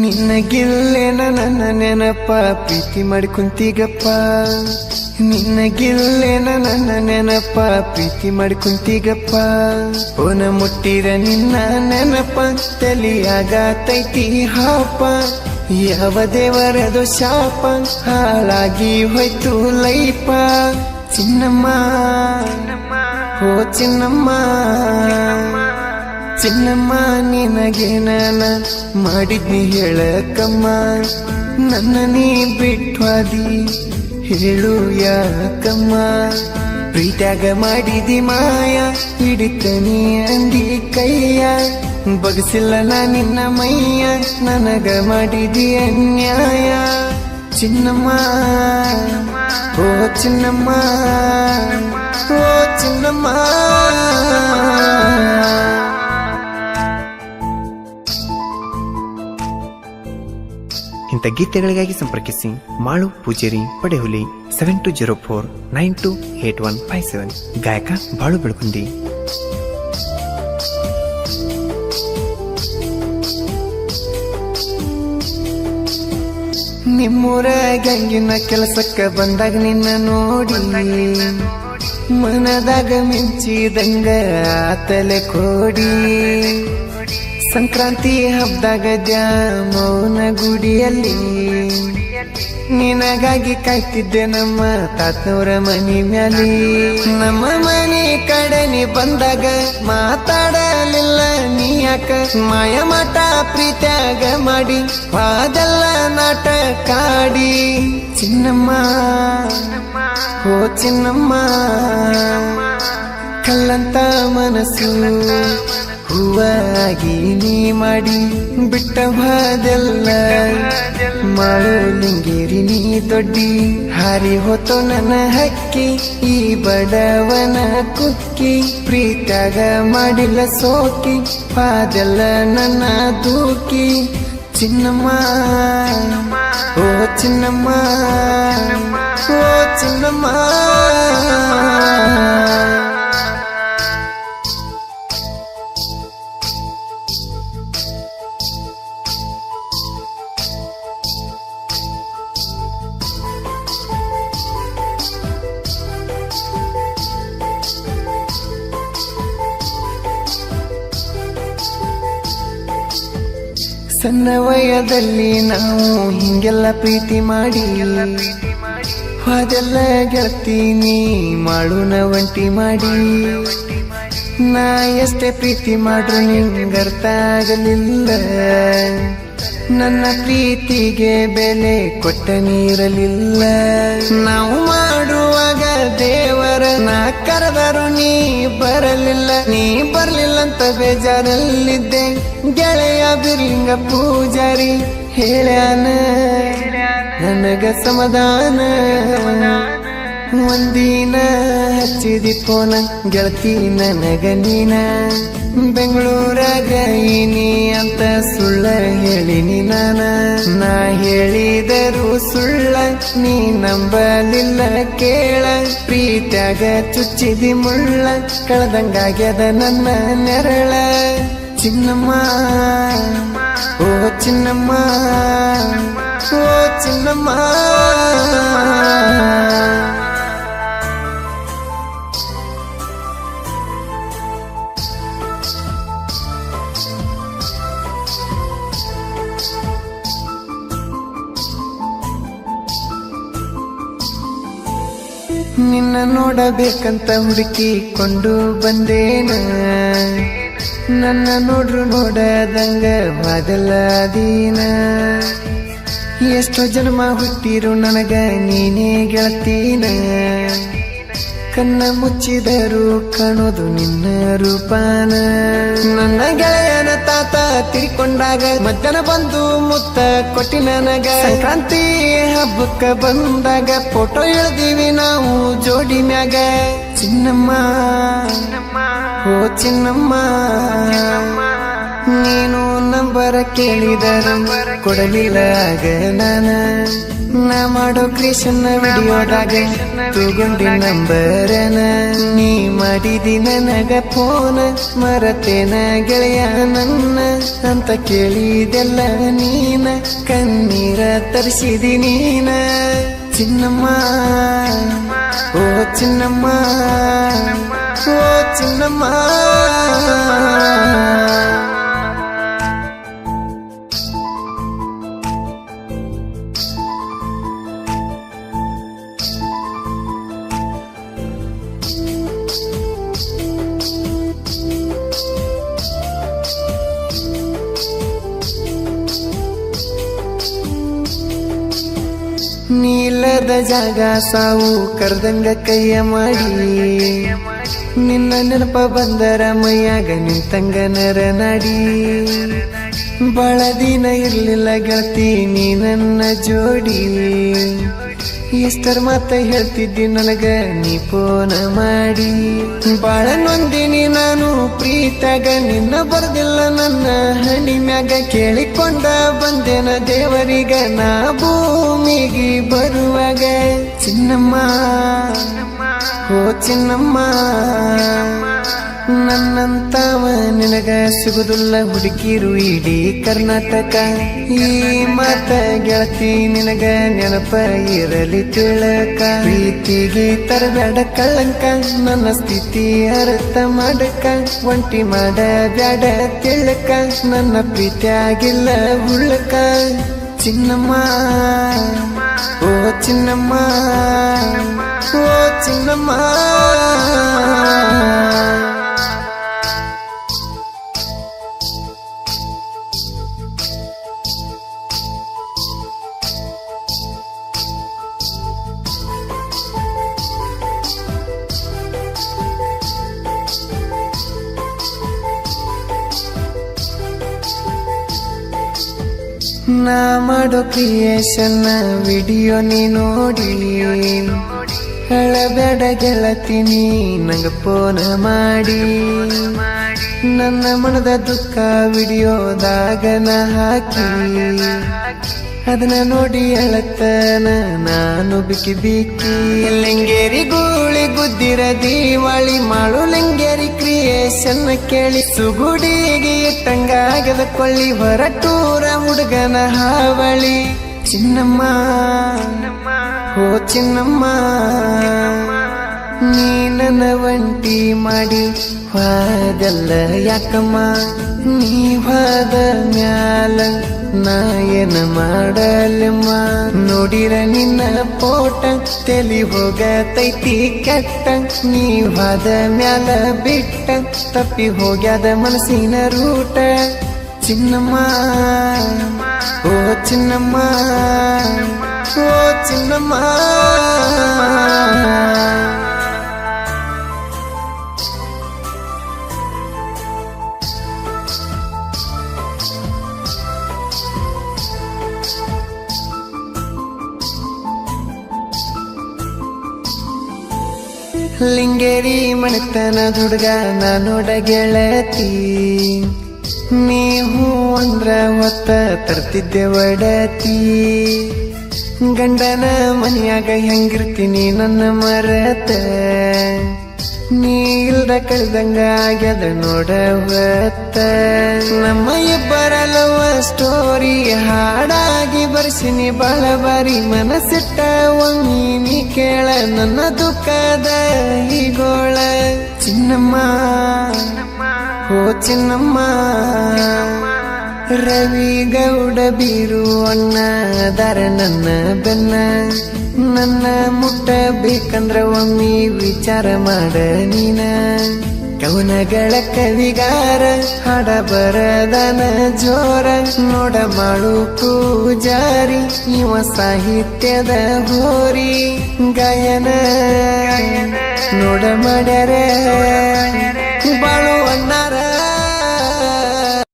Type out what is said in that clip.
ನಿನ್ನಗಿಲ್ಲೇನ ನನ್ನ ನೆನಪ ಪ್ರೀತಿ ಮಾಡಿ ಕುಂತಿಗಪ್ಪ. ನಿನ್ನಗಿಲ್ಲೇನ ನನ್ನ ನೆನಪ ಪ್ರೀತಿ ಮಾಡಿ ಕುಂತಿಗಪ್ಪ. ಓನ ಮುಟ್ಟಿರ ನಿನ್ನ ನೆನಪ ತಲಿಯಾಗತೈತಿ ಹಾಪ. ಯಾವ ದೇವರದು ಶಾಪ ಹಾಳಾಗಿ ಹೋಯ್ತು ಲೈಪ. ಚಿನ್ನಮ್ಮ ಓ ಚಿನ್ನಮ್ಮ ಚಿನ್ನಮ್ಮ ನಿನಗೆ ನಾನ ಮಾಡಿದ್ನಿ ಹೇಳಕಮ್ಮ. ನನ್ನ ನೀ ಬಿಟ್ವಾದಿ ಹೇಳು ಯಾಕಮ್ಮ. ಪ್ರೀತ್ಯಾಗ ಮಾಡಿದಿ ಮಾಯ ಹಿಡಿತನಿ ಅಂದಿ ಕೈಯ. ಬಗಸಿಲ್ಲ ನಾ ನಿನ್ನ ಮೈಯ ನನಗ ಮಾಡಿದಿ ಅನ್ಯಾಯ. ಚಿನ್ನಮ್ಮ ಓ ಚಿನ್ನಮ್ಮ ಓ ಚಿನ್ನಮ್ಮ. ಇಂಥ ಗೀತೆಗಳಿಗಾಗಿ ಸಂಪರ್ಕಿಸಿ ಮಾಳು ಪೂಜೇರಿ ಪಡೆಹುಲಿ 7204928157. ಗಾಯಕ ಬಾಳು ಬೆಳಗುಂದಿ. ನಿಮ್ಮೂರ ಗಂಗಿನ ಕೆಲಸಕ್ಕ ಬಂದಾಗ ನಿನ್ನ ನೋಡಿ ಮನದಾಗ ಮಿಂಚಿದಂಗ ತಲೆ ಕೋಡಿ. ಸಂಕ್ರಾಂತಿ ಹಬ್ಬದಾಗ ದ್ಯಾಮೌನ ಗುಡಿಯಲ್ಲಿ ನಿನಗಾಗಿ ಕಾಯ್ತಿದ್ದೆ ನಮ್ಮ ತಾತನವರ ಮನಿ ಮ್ಯಾಲಿ. ನಮ್ಮ ಮನೆ ಕಡೆ ನೀ ಬಂದಾಗ ಮಾತಾಡಲಿಲ್ಲ ನೀ ಯಾಕ. ಮಾಯ ಮಾಟ ಪ್ರೀತ್ಯಾಗ ಮಾಡಿ ಅದೆಲ್ಲ ನಾಟಕಾಡಿ. ಚಿನ್ನಮ್ಮ ಓ ಚಿನ್ನಮ್ಮ ಕಲ್ಲಂತ ಮನಸ್ಸು ಹೂವಾಗಿ ನೀ ಮಾಡಿ ಬಿಟ್ಟ ಹೋದೆಲ್ಲ. ಮಾಳು ಲಿಂಗೇರಿ ನೀ ದೊಡ್ಡಿ ಹಾರಿ ಹೋತೋ ನನ್ನ ಹಕ್ಕಿ. ಈ ಬಡವನ ಕುಕ್ಕಿ ಪ್ರೀತ್ಯಾಗ ಮಾಡಿಲ್ಲ ಸೋಕಿ ಪಾದೆಲ್ಲ ನನ್ನ ದೂಕಿ. ಚಿನ್ನಮ್ಮ ಓ ಚಿನ್ನಮ್ಮ ಓ ಚಿನ್ನಮ್ಮ. ಸಣ್ಣ ವಯದಲ್ಲಿ ನಾವು ಹಿಂಗೆಲ್ಲ ಪ್ರೀತಿ ಮಾಡಿ ಅದೆಲ್ಲ ಗೆಳತೀನಿ ಮಾಡೋಣ ಒಂಟಿ ಮಾಡಿ. ನಾ ಎಷ್ಟೇ ಪ್ರೀತಿ ಮಾಡ್ರು ನಿಂಗರ್ಥ ಆಗಲಿಲ್ಲ. ನನ್ನ ಪ್ರೀತಿಗೆ ಬೆಲೆ ಕೊಟ್ಟ ನೀರಲಿಲ್ಲ. ನಾವು ಮಾಡುವಾಗ ದೇವರ ನಾ ಕರೆದರು ನೀ ಬರಲಿಲ್ಲ. ನೀ ಬರ್ಲಿಲ್ಲಂತ ಬೇಜಾರಲ್ಲಿದ್ದೆ ಗೆಳೆಯ ಬಿರ್ಲಿಂಗ ಪೂಜಾರಿ ಹೇಳ್ಯಾನ ನನಗ ಸಮಾಧಾನ. ಒಂದಿನ ಹಚ್ಚಿದಿ ಫೋನ ಗೆಳತಿ ನನಗ ನೀನ. ಬೆಂಗಳೂರಾಗ ನೀ ಅಂತ ಸುಳ್ಳ ಹೇಳಿನಿ ನಾನ. ನಾ ಹೇಳಿದರು ಸುಳ್ಳ ನೀ ನಂಬಲಿಲ್ಲ ಕೇಳ. ಪ್ರೀತ್ಯಾಗ ಚುಚ್ಚಿದಿ ಮುಳ್ಳ ಕಳೆದಂಗಾಗ್ಯದ ನನ್ನ ನೆರಳ. ಚಿನ್ನಮ್ಮ ಓ ಚಿನ್ನಮ್ಮ ಓ ಚಿನ್ನಮ್ಮ. ನಿನ್ನ ನೋಡಬೇಕಂತ ಹುಡುಕಿಕೊಂಡು ಬಂದೇನ. ನನ್ನ ನೋಡ್ರು ನೋಡದಂಗ ವಾದಲ್ಲ ದೀನ. ಎಷ್ಟೋ ಜನ್ಮ ಹುಟ್ಟಿರು ನನಗ ನೀನೇ ಗೆಳತೀನ. ಕಣ್ಣ ಮುಚ್ಚಿದರು ಕಾಣೋದು ನಿನ್ನ ರೂಪಾನ. ನನ್ನ ಗೆಳೆಯನ ತಾತ ತಿರ್ಕೊಂಡಾಗ ಮಧ್ಯಾಹ್ನ ಬಂದು ಮುತ್ತ ಕೊಟ್ಟಿ ನನಗ. ಸಂಕ್ರಾಂತಿ ಹಬ್ಬಕ್ಕ ಬಂದಾಗ ಫೋಟೋ ಎಳ್ದೀವಿ ನಾವು ಜೋಡಿ ಮ್ಯಾಗ. ಚಿನ್ನಮ್ಮ ಓ ಚಿನ್ನಮ್ಮ ನೀನು ನಂಬರ ಕೇಳಿದರು ಕೊಡಲಿಲ್ಲ ಆಗ ನಾ ಮಾಡೋ ಕ್ರಿಯೇಷನ್ ವಿಡಿಯೋದಾಗ ತಗೊಂಡಿ ನಂಬರನ ನೀ ಮಾಡಿದಿ ನನಗ ಫೋನ್ ಮರತೇನ ಗೆಳೆಯ ನನ್ನ ಅಂತ ಕೇಳಿದೆಲ್ಲ ನೀನ ಕಣ್ಣೀರ ತರಿಸಿದಿ ನೀನ ಚಿನ್ನಮ್ಮ ಓ ಚಿನ್ನಮ್ಮ ಓ ಚಿನ್ನಮ್ಮ ನೀಲದ ಜಾಗ ಸಾವು ಕರ್ದಂಗ ಕೈಯ ಮಾಡಿ ನಿನ್ನ ನೆನಪ ಬಂದರ ಮೈಯಾಗ ನಿಂತಂಗ ನರ ನಾಡಿ ಬಾಳ ದಿನ ಇರ್ಲಿಲ್ಲ ಗೆಳತಿ ನೀ ನನ್ನ ಜೋಡಿ ಎಷ್ಟರ ಮಾತ ಹೇಳ್ತಿದ್ದಿ ನನಗ ನೀ ಫೋನ ಮಾಡಿ ಬಾಳ ನೊಂದಿನಿ ನಾನು ಪ್ರೀತಾಗ ನಿನ್ನ ಬರ್ದಿಲ್ಲ ನನ್ನ ಹಣಿ ಮ್ಯಾಗ ಕೇಳಿಕೊಂಡ ಬಂದೆನ ದೇವರಿಗ ನಾ ಭೂಮಿಗೆ ಬರುವಾಗ ಚಿನ್ನಮ್ಮ ಓ ಚಿನ್ನಮ್ಮ ನನ್ನಂತವ ನಿನಗ ಸಿಗುದಿಲ್ಲ ಹುಡುಕಿರು ಇಡೀ ಕರ್ನಾಟಕ ಈ ಮಾತ ಗೆಳತಿ ನಿನಗ ನೆನಪ ಇರಲಿ ತಿಳಕ ಪ್ರೀತಿಗೆ ತರಬೇಡ ಕಳ್ಳಂಕ ನನ್ನ ಸ್ಥಿತಿ ಅರ್ಥ ಮಾಡಕ ಒಂಟಿ ಮಾಡ ಬ್ಯಾಡ ತಿಳಕ ನನ್ನ ಪ್ರೀತಿಯಾಗಿಲ್ಲ ಹುಳ್ಳಕ ಚಿನ್ನಮ್ಮ ಓ ಚಿನ್ನಮ್ಮ ಓ ಚಿನ್ನಮ್ಮ ನಾ ಮಾಡೋ ಕ್ರಿಯೇಷನ್ ವಿಡಿಯೋ ನೀ ನೋಡಿ ಹೇಳಬೇಡ ಗೆಳತೀನಿ ನಂಗ ಫೋನ್ ಮಾಡಿ ನನ್ನ ಮನದ ದುಃಖ ವಿಡಿಯೋದಾಗ ನಾ ಹಾಕಿ ಅದನ್ನ ನೋಡಿ ಹೇಳತ್ತನ ನಾನು ಬಿಕ್ಕಿ ಬಿಕ್ಕಿ ಲಿಂಗೇರಿ ಗೂಳಿ ಗುದ್ದಿರ ದೀವಾಳಿ ಮಾಡು ಲಿಂಗೇರಿ ಕ್ರಿಯೇಷನ್ ಕೇಳಿ ಸುಗುಡಿಗೆ ಇಟ್ಟಂಗಾಗದ ಕೊಳ್ಳಿ ಹೊರಟೂರ ಹುಡುಗನ ಹಾವಳಿ ಚಿನ್ನಮ್ಮ ಓ ಚಿನ್ನಮ್ಮ ನೀ ನನ್ನ ಒಂಟಿ ಮಾಡಿ ವಾದಲ್ಲ ಯಾಕಮ್ಮ ನೀ ವಾದ ಮ್ಯಾಲ ನಾ ಏನ ಮಾಡಲಮ್ಮ ನೋಡಿರ ನಿನ್ನ ಪೋಟ ತಲಿ ಹೋಗತೈತಿ ಕೆಟ್ಟ ನೀ ವಾದ ಮ್ಯಾಲ ಬಿಟ್ಟ ತಪ್ಪಿ ಹೋಗ್ಯಾದ ಮನಸ್ಸಿನ ರೂಟ ಚಿನ್ನಮ್ಮ ಓ ಚಿನ್ನಮ್ಮ ಓ ಚಿನ್ನಮ್ಮ ಲಿಂಗೇರಿ ಮಣಿತನ ಹುಡುಗ ನಾನೋಡ ಗೆಳತಿ ನೀವು ಅಂದ್ರ ಹೊತ್ತ ತರ್ತಿದ್ದೆ ಒಡತಿ ಗಂಡನ ಮನೆಯಾಗ ಹೆಂಗಿರ್ತೀನಿ ನನ್ನ ಮರತ ನೀ ಇಲ್ದ ಕಳ್ದಂಗ ಆಗ್ಯದ ನೋಡ ಹೊತ್ತ ನಮ್ಮ ಇಬ್ಬರ ಲವ್ ಸ್ಟೋರಿ ಹಾಡಾಗಿ ಬರ್ಸಿನಿ ಬಾಳ ಬಾರಿ ಮನಸ್ಸಿಟ್ಟ ಒಮ್ಮಿ ನೀ ಕೇಳ ನನ್ನ ದುಃಖದ ಈಗೋಳ ಚಿನ್ನಮ್ಮ ಓ ಚಿನ್ನಮ್ಮ ರವಿ ಗೌಡ ಬೀರು ಅಣ್ಣ ದಾರ ನನ್ನ ಬೆನ್ನ ನನ್ನ ಮುಟ್ಟಬೇಕಂದ್ರ ಒಮ್ಮಿ ವಿಚಾರ ಮಾಡ ನೀನ ಕವನಗಳ ಕವಿಗಾರ ಹಾಡ ಬರದನ ಜೋರ ನೋಡ ಮಾಡು ಪೂಜಾರಿ ಇವ ಸಾಹಿತ್ಯದ ಹೋರಿ ಗಾಯನ ನೋಡ ಮಾಡ್ಯಾರ ಬಾಳು ಅಣ್ಣಾರ